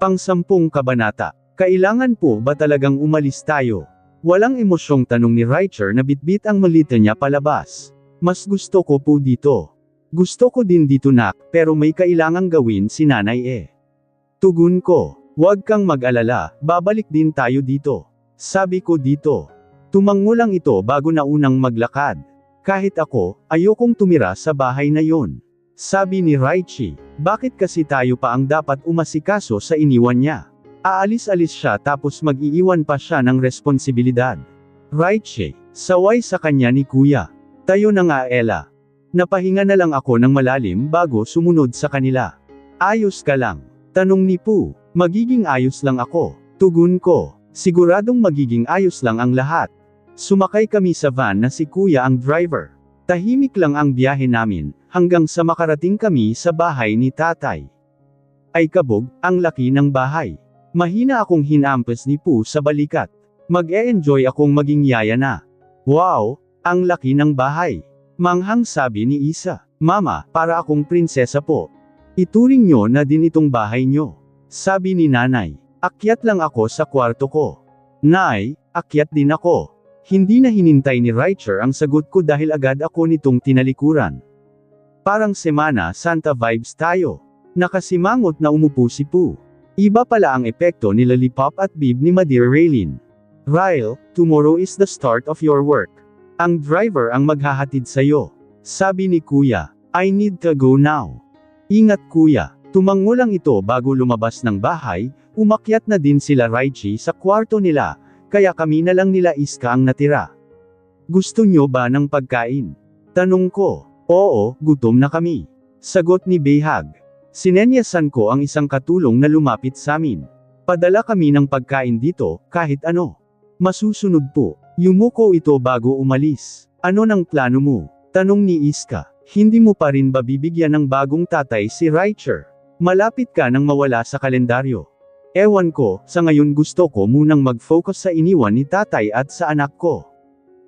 Pang-10 kabanata. Kailangan po ba talagang umalis tayo? Walang emosyong tanong ni Richer na bitbit ang malita niya palabas. Mas gusto ko po dito. Gusto ko din dito nak, pero may kailangang gawin si nanay eh. Tugon ko, huwag kang mag-alala, babalik din tayo dito. Sabi ko dito. Tumango lang ito bago na unang maglakad. Kahit ako, ayokong tumira sa bahay na yon. Sabi ni Raichi, bakit kasi tayo pa ang dapat umasikaso sa iniwan niya? Aalis-alis siya tapos mag-iiwan pa siya ng responsibilidad. Raichi, saway sa kanya ni kuya. Tayo na nga Ella. Napahinga na lang ako ng malalim bago sumunod sa kanila. Ayos ka lang? Tanong ni Pooh. Magiging ayos lang ako. Tugon ko, siguradong magiging ayos lang ang lahat. Sumakay kami sa van na si kuya ang driver. Tahimik lang ang biyahe namin, hanggang sa makarating kami sa bahay ni tatay. Ay kabog, ang laki ng bahay. Mahina akong hinampas ni Pooh sa balikat. Mag-e-enjoy akong maging yaya na. Wow, ang laki ng bahay. Manghang sabi ni Isa. Mama, para akong prinsesa po. Ituring nyo na din itong bahay nyo. Sabi ni nanay. Akyat lang ako sa kwarto ko. Nay, akyat din ako. Hindi na hinintay ni Richer ang sagot ko dahil agad ako nitong tinalikuran. Parang Semana Santa vibes tayo. Nakasimangot na umupo si Pooh. Iba pala ang epekto ni Lollipop at bib ni Madeira Raylene. Ryle, tomorrow is the start of your work. Ang driver ang maghahatid sa'yo. Sabi ni kuya, I need to go now. Ingat kuya. Tumango lang ito bago lumabas ng bahay, umakyat na din sila Raichi sa kwarto nila. Kaya kami na lang nila Iska ang natira. Gusto nyo ba ng pagkain? Tanong ko. Oo, gutom na kami. Sagot ni Behag. Sinenyasan ko ang isang katulong na lumapit sa amin. Padala kami ng pagkain dito, kahit ano. Masusunod po. Yumuko ito bago umalis. Ano ng plano mo? Tanong ni Iska. Hindi mo pa rin ba bibigyan ng bagong tatay si Richer? Malapit ka nang mawala sa kalendaryo. Ewan ko, sa ngayon gusto ko munang mag-focus sa iniwan ni tatay at sa anak ko.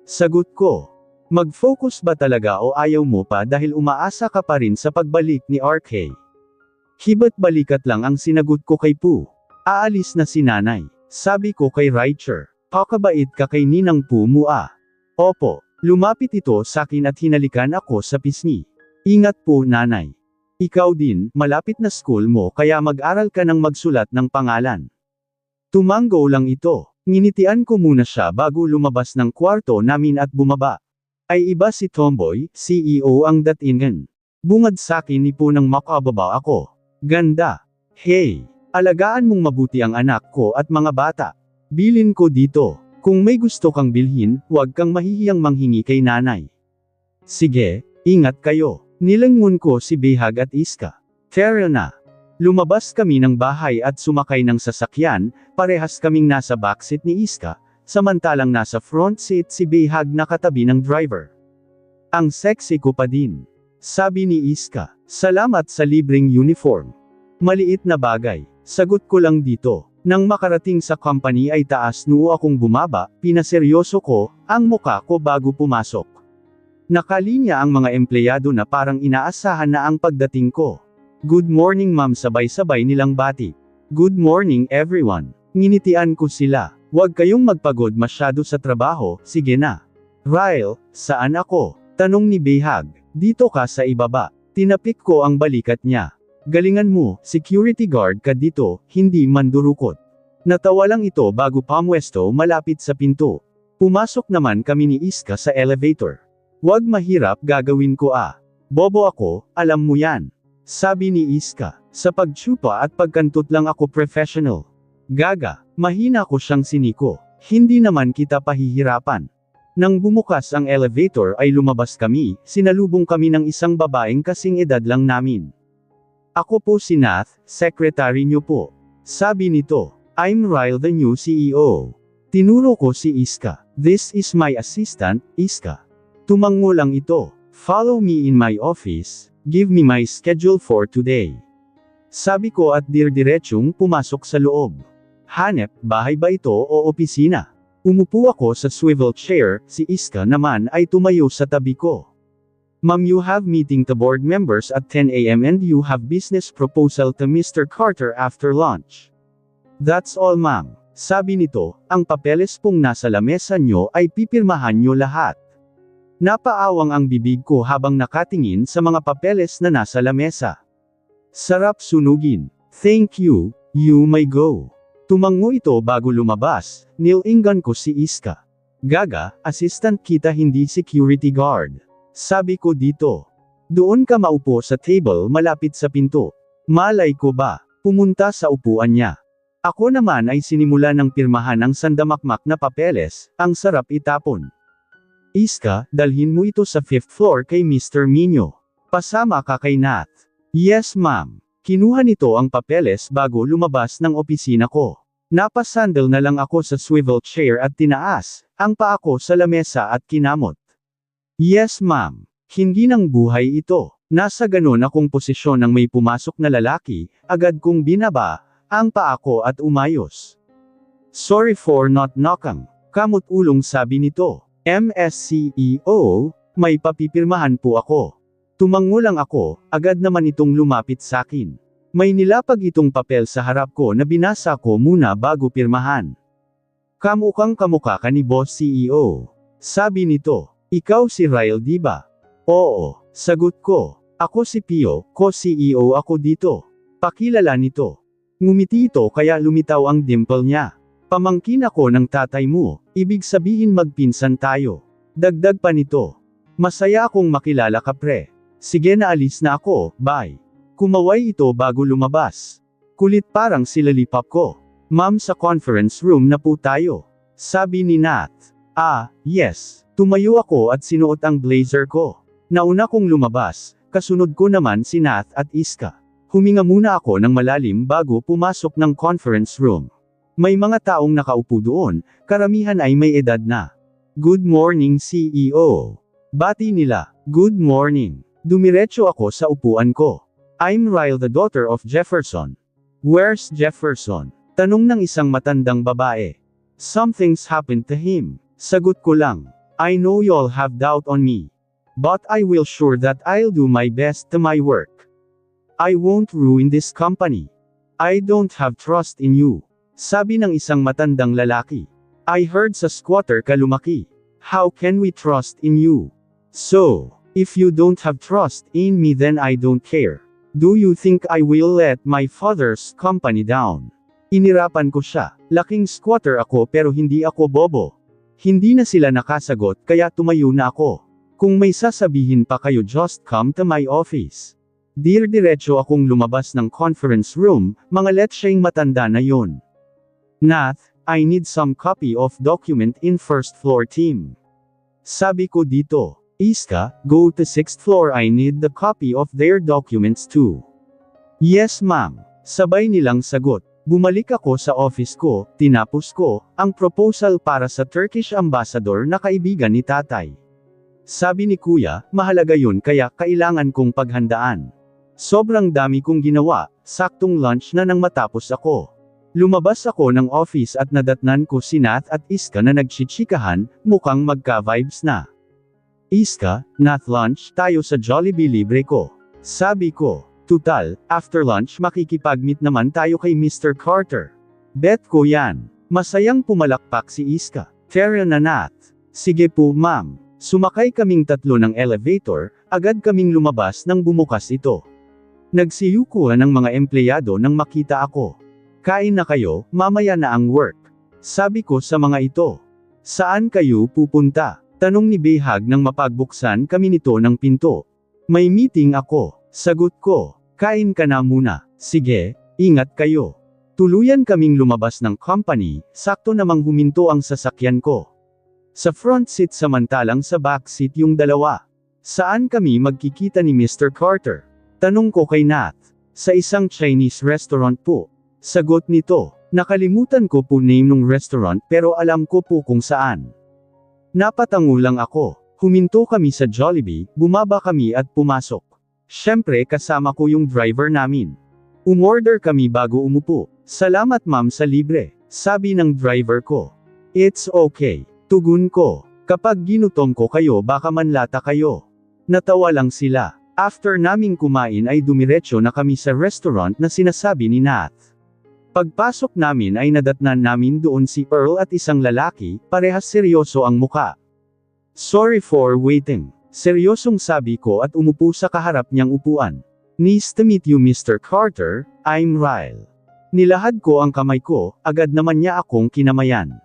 Sagot ko. Mag-focus ba talaga o ayaw mo pa dahil umaasa ka pa rin sa pagbalik ni RK? Hiba't balikat lang ang sinagot ko kay Pooh. Aalis na si nanay. Sabi ko kay Richer. Pakabait ka kay Ninang Pooh mo ah. Opo. Lumapit ito sa akin at hinalikan ako sa pisngi. Ingat po nanay. Ikaw din, malapit na school mo kaya mag-aral ka ng magsulat ng pangalan. Tumanggo lang ito. Nginitian ko muna siya bago lumabas ng kwarto namin at bumaba. Ay iba si Tomboy, CEO ang datingan. Bungad sakin ni po nang makababa ako. Ganda. Hey, alagaan mong mabuti ang anak ko at mga bata. Bilin ko dito. Kung may gusto kang bilhin, huwag kang mahihiyang manghingi kay nanay. Sige, ingat kayo. Nilangon ko si Behag at Iska. Tara na. Lumabas kami ng bahay at sumakay ng sasakyan, parehas kaming nasa backseat ni Iska, samantalang nasa front seat si Behag na katabi ng driver. Ang sexy ko pa din. Sabi ni Iska, salamat sa libreng uniform. Maliit na bagay. Sagot ko lang dito. Nang makarating sa company ay taas noo akong bumaba, pinaseryoso ko, ang muka ko bago pumasok. Nakalinya ang mga empleyado na parang inaasahan na ang pagdating ko. Good morning ma'am sabay-sabay nilang bati. Good morning everyone. Nginitian ko sila. Huwag kayong magpagod masyado sa trabaho, sige na. Ryle, saan ako? Tanong ni Behag. Dito ka sa ibaba. Tinapik ko ang balikat niya. Galingan mo, security guard ka dito, hindi mandurukot. Natawa lang ito bago pamwesto malapit sa pinto. Pumasok naman kami ni Iska sa elevator. Huwag mahirap gagawin ko ah. Bobo ako, alam mo yan. Sabi ni Iska. Sa pagtsupa at pagkantot lang ako professional. Gaga, mahina ko siyang siniko. Hindi naman kita pahihirapan. Nang bumukas ang elevator ay lumabas kami, sinalubong kami ng isang babaeng kasing edad lang namin. Ako po si Nath, secretary niyo po. Sabi nito. I'm Ryle the new CEO. Tinuro ko si Iska. This is my assistant, Iska. Tumango lang ito. Follow me in my office, give me my schedule for today. Sabi ko at dirdiretsong pumasok sa loob. Hanep, bahay ba ito o opisina? Umupo ako sa swivel chair, si Iska naman ay tumayo sa tabi ko. Ma'am, you have meeting to board members at 10 a.m. and you have business proposal to Mr. Carter after lunch. That's all ma'am. Sabi nito, ang papeles pong nasa lamesa nyo ay pipirmahan nyo lahat. Napaawang ang bibig ko habang nakatingin sa mga papeles na nasa lamesa. Sarap sunugin. Thank you, you may go. Tumango ito bago lumabas, nilingan ko si Iska. Gaga, assistant kita hindi security guard. Sabi ko dito. Doon ka maupo sa table malapit sa pinto. Malay ko ba, pumunta sa upuan niya. Ako naman ay sinimula ng pirmahan ang sandamakmak na papeles, ang sarap itapon. Iska, dalhin mo ito sa 5th floor kay Mr. Minyo. Pasama ka kay Nath. Yes ma'am. Kinuha nito ang papeles bago lumabas ng opisina ko. Napasandal na lang ako sa swivel chair at tinaas, ang paa ko sa lamesa at kinamot. Yes ma'am. Hindi ng buhay ito. Nasa ganon akong posisyon ng may pumasok na lalaki, agad kong binaba, ang paa ko at umayos. Sorry for not knocking. Kamot-ulong sabi nito. MSCEO, may papipirmahan po ako. Tumango lang ako, agad naman itong lumapit sakin. May nilapag itong papel sa harap ko na binasa ko muna bago pirmahan. Kamukhang kamukha ka ni Boss CEO. Sabi nito, ikaw si Ryle diba? Oo, sagot ko. Ako si Pio, co-CEO ako dito. Pakilala nito. Ngumiti ito kaya lumitaw ang dimple niya. Pamangkin ako ng tatay mo, ibig sabihin magpinsan tayo. Dagdag pa nito. Masaya akong makilala ka pre. Sige na alis na ako, bye. Kumaway ito bago lumabas. Kulit parang si lollipop ko. Ma'am sa conference room na po tayo. Sabi ni Nath. Yes. Tumayo ako at sinuot ang blazer ko. Nauna kong lumabas, kasunod ko naman si Nath at Iska. Huminga muna ako ng malalim bago pumasok ng conference room. May mga taong nakaupo doon, karamihan ay may edad na. Good morning CEO. Bati nila, good morning. Dumiretso ako sa upuan ko. I'm Ryle the daughter of Jefferson. Where's Jefferson? Tanong ng isang matandang babae. Something's happened to him. Sagot ko lang. I know y'all have doubt on me. But I will sure that I'll do my best to my work. I won't ruin this company. I don't have trust in you. Sabi ng isang matandang lalaki. I heard sa squatter ka lumaki. How can we trust in you? So, if you don't have trust in me then I don't care. Do you think I will let my father's company down? Inirapan ko siya. Laking squatter ako pero hindi ako bobo. Hindi na sila nakasagot kaya tumayo na ako. Kung may sasabihin pa kayo just come to my office. Diretso akong lumabas ng conference room, mga letsyeng matanda na yon. Nath, I need some copy of document in first floor team. Sabi ko dito. Iska, go to 6th floor I need the copy of their documents too. Yes ma'am. Sabay nilang sagot. Bumalik ako sa office ko, tinapos ko, ang proposal para sa Turkish ambassador na kaibigan ni tatay. Sabi ni kuya, mahalaga yun kaya kailangan kong paghandaan. Sobrang dami kong ginawa, saktong lunch na nang matapos ako. Lumabas ako ng office at nadatnan ko si Nath at Iska na nagchichikahan, mukhang magka-vibes na. Iska, Nath lunch tayo sa Jollibee libre ko. Sabi ko, tutal, after lunch makikipag-meet naman tayo kay Mr. Carter. Bet ko yan. Masayang pumalakpak si Iska. Tara na Nath. Sige po ma'am. Sumakay kaming tatlo ng elevator, agad kaming lumabas nang bumukas ito. Nagsiyukuhan ng mga empleyado nang makita ako. Kain na kayo, mamaya na ang work. Sabi ko sa mga ito. Saan kayo pupunta? Tanong ni Behag nang mapagbuksan kami nito ng pinto. May meeting ako. Sagot ko. Kain ka na muna. Sige, ingat kayo. Tuluyan kaming lumabas ng company, sakto namang huminto ang sasakyan ko. Sa front seat samantalang sa back seat yung dalawa. Saan kami magkikita ni Mr. Carter? Tanong ko kay Nath. Sa isang Chinese restaurant po. Sagot nito. Nakalimutan ko po name ng restaurant pero alam ko po kung saan. Napatango lang ako. Huminto kami sa Jollibee, bumaba kami at pumasok. Syempre kasama ko yung driver namin. Umorder kami bago umupo. Salamat ma'am sa libre. Sabi ng driver ko. It's okay. Tugon ko. Kapag ginutom ko kayo baka manlata kayo. Natawa lang sila. After naming kumain ay dumiretso na kami sa restaurant na sinasabi ni Nath. Pagpasok namin ay nadatnan namin doon si Earl at isang lalaki, parehas seryoso ang muka. "Sorry for waiting." Seryosong sabi ko at umupo sa kaharap niyang upuan. "Nice to meet you Mr. Carter, I'm Ryle." Nilahad ko ang kamay ko, agad naman niya akong kinamayan.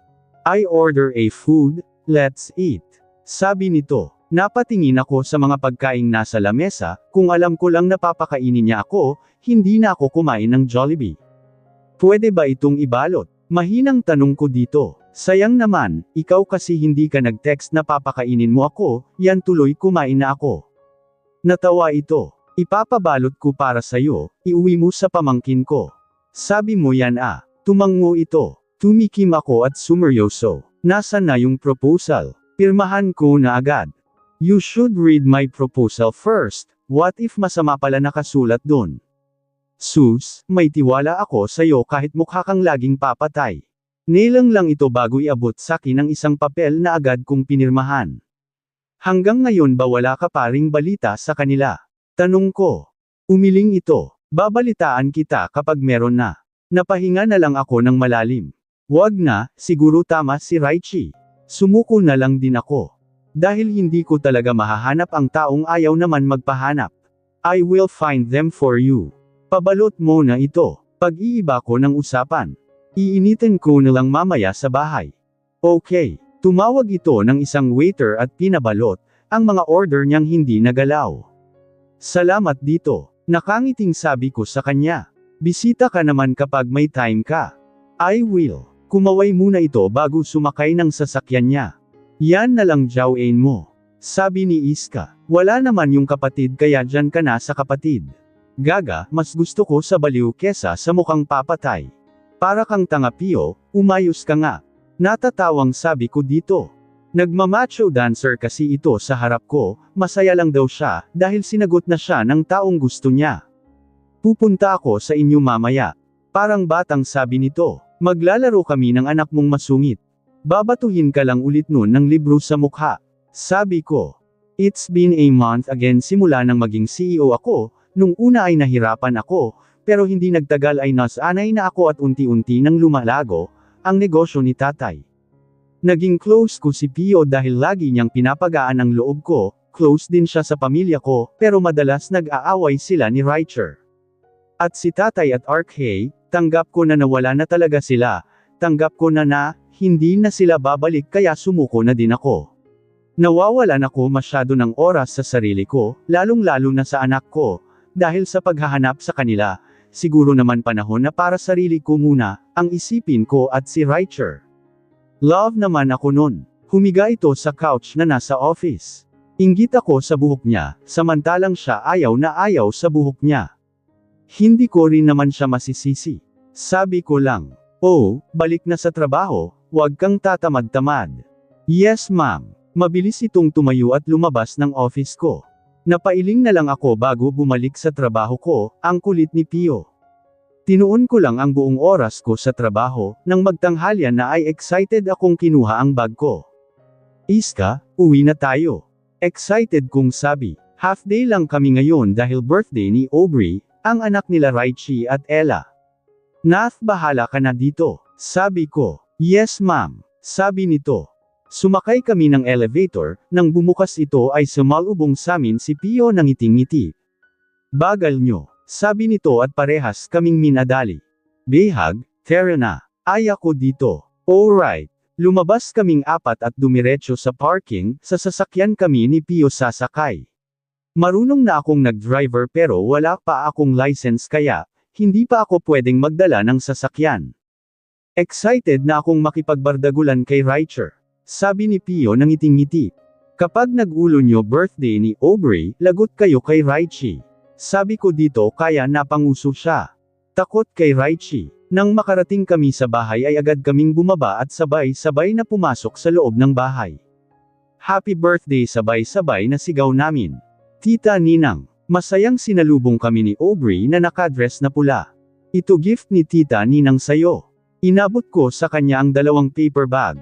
"I order a food, let's eat." Sabi nito. Napatingin ako sa mga pagkaing nasa lamesa, kung alam ko lang napapakainin niya ako, hindi na ako kumain ng Jollibee. "Pwede ba itong ibalot?" Mahinang tanong ko dito. "Sayang naman, ikaw kasi hindi ka nag-text na papakainin mo ako, yan tuloy kumain na ako." Natawa ito. "Ipapabalot ko para sayo, iuwi mo sa pamangkin ko." Sabi mo yan ah. Tumango ito. Tumikim ako at sumeryoso. "Nasaan na yung proposal? Pirmahan ko na agad." "You should read my proposal first, what if masama pala nakasulat dun?" "Sus, may tiwala ako sa'yo kahit mukha kang laging papatay." Nilang lang ito bago iabot sa'kin ang isang papel na agad kong pinirmahan. "Hanggang ngayon ba wala ka pa ring balita sa kanila?" Tanong ko. Umiling ito. "Babalitaan kita kapag meron na." Napahinga na lang ako ng malalim. "Wag na, siguro tama si Raichi." Sumuko na lang din ako. Dahil hindi ko talaga mahahanap ang taong ayaw naman magpahanap. "I will find them for you." Pabalot mo na ito. Pag-iiba ko ng usapan. Iinitin ko na lang mamaya sa bahay. Okay. Tumawag ito ng isang waiter at pinabalot, ang mga order niyang hindi nagalaw. "Salamat dito." Nakangiting sabi ko sa kanya. "Bisita ka naman kapag may time ka." "I will." Kumaway muna ito bago sumakay ng sasakyan niya. "Yan na lang jawin mo." Sabi ni Iska. "Wala naman yung kapatid kaya dyan ka na sa kapatid." "Gaga, mas gusto ko sa baliw kesa sa mukhang papatay. Para kang tanga Pio, umayos ka nga." Natatawang sabi ko dito. Nagmamacho dancer kasi ito sa harap ko, masaya lang daw siya, dahil sinagot na siya ng taong gusto niya. "Pupunta ako sa inyo mamaya." Parang batang sabi nito. "Maglalaro kami ng anak mong masungit. Babatuhin ka lang ulit nun ng libro sa mukha." Sabi ko. It's been a month again simula nang maging CEO ako. Nung una ay nahirapan ako, pero hindi nagtagal ay nasanay na ako at unti-unti nang lumalago ang negosyo ni tatay. Naging close ko si Pio dahil lagi niyang pinapagaan ang loob ko, close din siya sa pamilya ko, pero madalas nag-aaway sila ni Richer. At si tatay at Arkhay, tanggap ko na nawala na talaga sila, tanggap ko na hindi na sila babalik kaya sumuko na din ako. Nawawalan ako masyado ng oras sa sarili ko, lalong-lalo na sa anak ko, dahil sa paghahanap sa kanila, siguro naman panahon na para sarili ko muna, ang isipin ko at si Richer. Love naman ako nun. Humiga ito sa couch na nasa office. Inggit ako sa buhok niya, samantalang siya ayaw na ayaw sa buhok niya. Hindi ko rin naman siya masisisi. Sabi ko lang, "Oh, balik na sa trabaho, huwag kang tatamad-tamad." "Yes ma'am." Mabilis itong tumayo at lumabas ng office ko. Napailing na lang ako bago bumalik sa trabaho ko, ang kulit ni Pio. Tinuon ko lang ang buong oras ko sa trabaho, nang magtanghalian na ay excited akong kinuha ang bag ko. "Iska, uwi na tayo." Excited kong sabi. Half day lang kami ngayon dahil birthday ni Aubrey, ang anak nila Raichi at Ella. "Nath, bahala ka na dito." Sabi ko. "Yes ma'am." Sabi nito. Sumakay kami ng elevator, nang bumukas ito ay sumalubong samin si Pio ng ngiting-ngiti. "Bagal nyo." Sabi nito at parehas kaming minadali. "Behag, tara na." "Ay ako dito." "Alright." Lumabas kaming apat at dumiretso sa parking, sa sasakyan kami ni Pio sasakay. Marunong na akong nag-driver pero wala pa akong license kaya, hindi pa ako pwedeng magdala ng sasakyan. Excited na akong makipagbardagulan kay Richer. Sabi ni Pio ng ngiting-ngiti. "Kapag nag-ulo nyo birthday ni Aubrey, lagot kayo kay Raichi." Sabi ko dito kaya napanguso siya. Takot kay Raichi. Nang makarating kami sa bahay ay agad kaming bumaba at sabay-sabay na pumasok sa loob ng bahay. Happy birthday sabay-sabay na sigaw namin. "Tita Ninang." Masayang sinalubong kami ni Aubrey na nakadress na pula. "Ito gift ni Tita Ninang sayo." Inabot ko sa kanya ang 2 paper bag.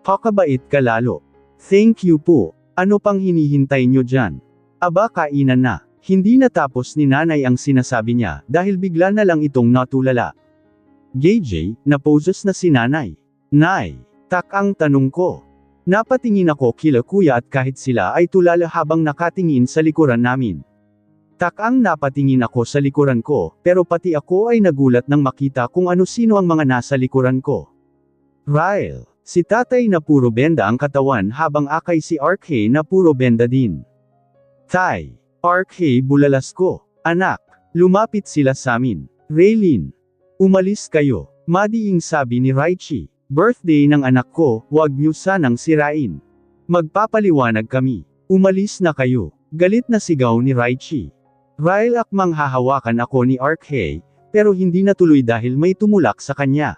"Kakabait ka lalo." "Thank you po. Ano pang hinihintay nyo dyan?" "Aba kainan na." Hindi natapos ni nanay ang sinasabi niya, dahil bigla na lang itong natulala. JJ, naposes na si nanay. Nay, tak ang tanong ko. Napatingin ako kila kuya at kahit sila ay tulala habang nakatingin sa likuran namin. Tak ang napatingin ako sa likuran ko, pero pati ako ay nagulat nang makita kung ano-sino ang mga nasa likuran ko. Ryle, si tatay na puro benda ang katawan habang akay si RK na puro benda din. Tay, RK bulalas ko. Anak, lumapit sila samin. Raylene, umalis kayo. Madiing sabi ni Raichi. Birthday ng anak ko, wag niyo sanang sirain. Magpapaliwanag kami. Umalis na kayo. Galit na sigaw ni Raichi. Ryle akmang hahawakan ako ni RK, pero hindi natuloy dahil may tumulak sa kanya.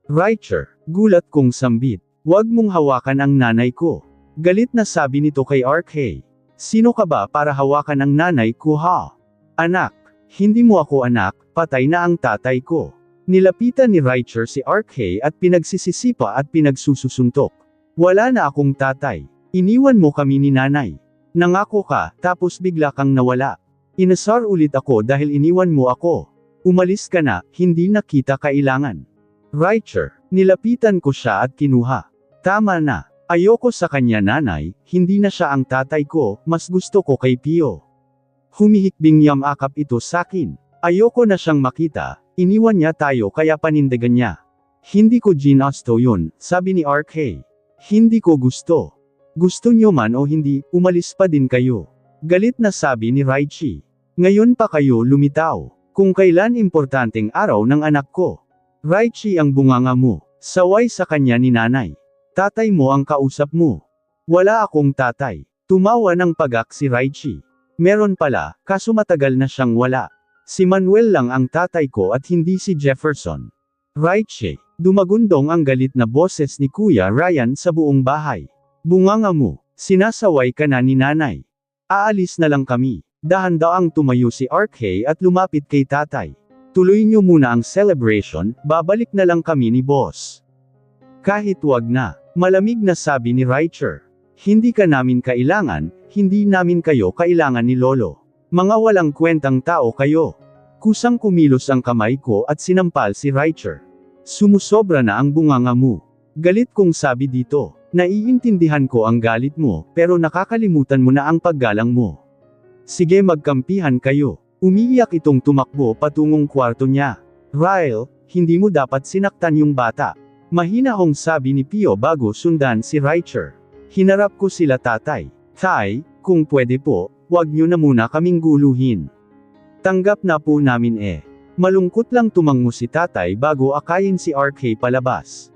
Raicher, gulat kong sambit. Wag mong hawakan ang nanay ko. Galit na sabi nito kay RK. Sino ka ba para hawakan ang nanay ko ha? Anak, hindi mo ako anak, patay na ang tatay ko. Nilapitan ni Raicher si RK at pinagsisisipa at pinagsususuntok. Wala na akong tatay. Iniwan mo kami ni nanay. Nangako ka, tapos bigla kang nawala. Inasar ulit ako dahil iniwan mo ako. Umalis ka na, hindi na kita kailangan. Raicher, nilapitan ko siya at kinuha. Tama na. Ayoko sa kanya nanay, hindi na siya ang tatay ko, mas gusto ko kay Pio. Humihikbing yamakap ito sakin. Ayoko na siyang makita. Iniwan niya tayo kaya panindigan niya. Hindi ko ginusto yun, sabi ni RK. Hindi ko gusto. Gusto niyo man o hindi, umalis pa din kayo. Galit na sabi ni Raichi. Ngayon pa kayo lumitaw. Kung kailan importanteng araw ng anak ko. Raichi ang bunganga mo. Saway sa kanya ni nanay. Tatay mo ang kausap mo. Wala akong tatay. Tumawa ng pagak si Raichi. Meron pala, kaso matagal na siyang wala. Si Manuel lang ang tatay ko at hindi si Jefferson. Raichi, dumagundong ang galit na boses ni Kuya Ryan sa buong bahay. Bunganga mo, sinasaway ka na ni nanay. Aalis na lang kami. Dahan-daang tumayo si RK at lumapit kay tatay. Tuloy niyo muna ang celebration, babalik na lang kami ni boss. Kahit wag na, malamig na sabi ni Raicher. Hindi ka namin kailangan, hindi namin kayo kailangan ni Lolo. Mga walang kwentang tao kayo. Kusang kumilos ang kamay ko at sinampal si Raicher. Sumusobra na ang bunganga mo. Galit kong sabi dito. Naiintindihan ko ang galit mo, pero nakakalimutan mo na ang paggalang mo. Sige magkampihan kayo. Umiiyak itong tumakbo patungong kwarto niya. Ryle, hindi mo dapat sinaktan yung bata. Mahinahong sabi ni Pio bago sundan si Raicher. Hinarap ko sila tatay. Tay, kung pwede po, wag niyo na muna kaming guluhin. Tanggap na po namin eh. Malungkot lang tumango si tatay bago akayin si RK palabas.